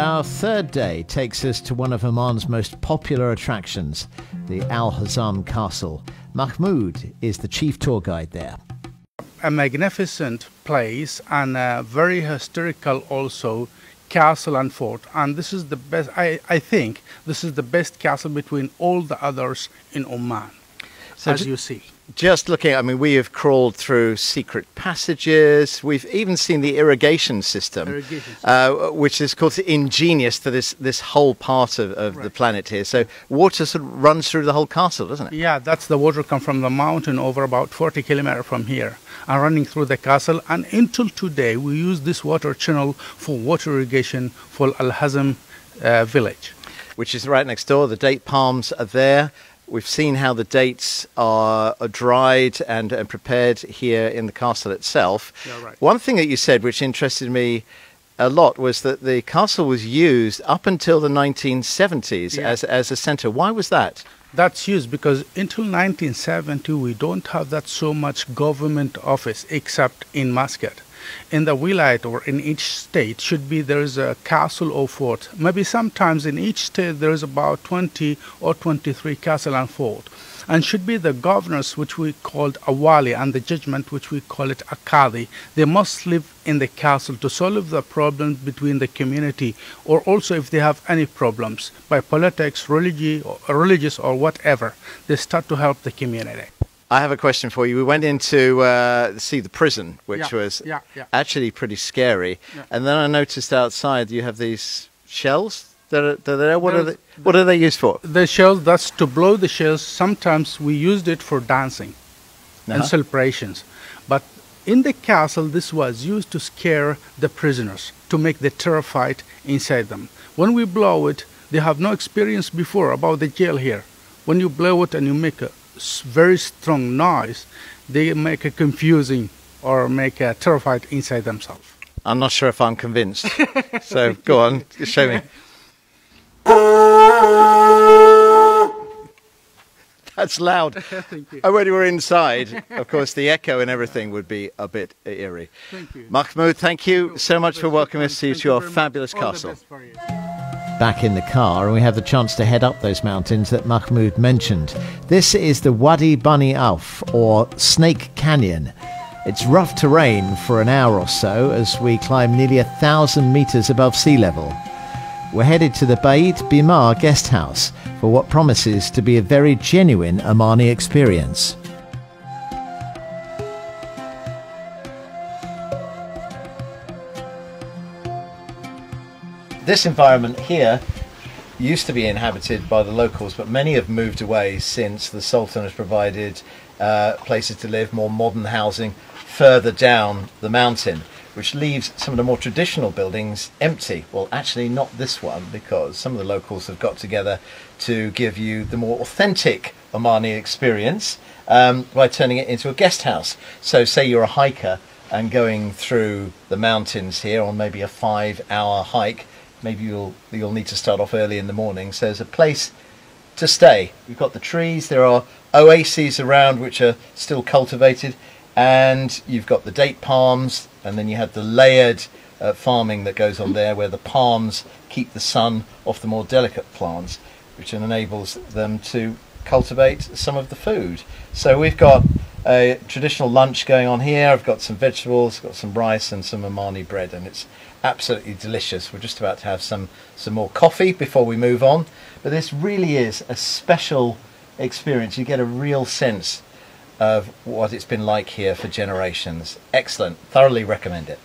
Our third day takes us to one of Oman's most popular attractions, the Al Hazm Castle. Mahmoud is the chief tour guide there. A magnificent place and a very historical also castle and fort, and this is the best. I think this is the best castle between all the others in Oman, so as you see. Just looking, I mean, we have crawled through secret passages. We've even seen the irrigation system, which is, of course, ingenious to this whole part of the planet here. So water sort of runs through the whole castle, doesn't it? Yeah, that's the water come from the mountain over about 40 kilometers from here and running through the castle. And until today, we use this water channel for water irrigation for Al Hazm village. Which is right next door. The date palms are there. We've seen how the dates are dried and prepared here in the castle itself. Yeah, right. One thing that you said which interested me a lot was that the castle was used up until the 1970s as a centre. Why was that? That's used because until 1970 we don't have that so much government office except in Muscat. In the wilayat or in each state should be there is a castle or fort. Maybe sometimes in each state there is about 20 or 23 castle and fort. And should be the governors which we called a wali and the judgment which we call it a qadi. They must live in the castle to solve the problems between the community, or also if they have any problems by politics, religious or whatever, they start to help the community. I have a question for you. We went in to see the prison, which was actually pretty scary. Yeah. And then I noticed outside you have these shells that are there. What are they used for? The shells, that's to blow the shells. Sometimes we used it for dancing and celebrations. But in the castle, this was used to scare the prisoners, to make them terrified inside them. When we blow it, they have no experience before about the jail here. When you blow it and you make a very strong noise, they make a confusing or make a terrified inside themselves. I'm not sure if I'm convinced. So go on, show me. That's loud. Thank you. And when you were inside, of course, the echo and everything would be a bit eerie. Thank you. Mahmoud, thank you so much for welcoming us to your fabulous castle. Back in the car, and we have the chance to head up those mountains that Mahmoud mentioned. This is the Wadi Bani Awf, or Snake Canyon. It's rough terrain for an hour or so as we climb nearly 1,000 meters above sea level. We're headed to the Bait Bimar guest house for what promises to be a very genuine Omani experience. This environment here used to be inhabited by the locals, but many have moved away since the Sultan has provided places to live, more modern housing further down the mountain, which leaves some of the more traditional buildings empty. Well, actually not this one, because some of the locals have got together to give you the more authentic Omani experience by turning it into a guest house. So say you're a hiker and going through the mountains here on maybe a 5-hour hike, maybe you'll need to start off early in the morning. So there's a place to stay. We've got the trees, there are oases around which are still cultivated, and you've got the date palms, and then you have the layered farming that goes on there where the palms keep the sun off the more delicate plants, which enables them to cultivate some of the food. So we've got a traditional lunch going on here. I've got some vegetables, got some rice and some Omani bread, and it's absolutely delicious. We're just about to have some more coffee before we move on, but this really is a special experience. You get a real sense of what it's been like here for generations. Excellent. Thoroughly recommend it.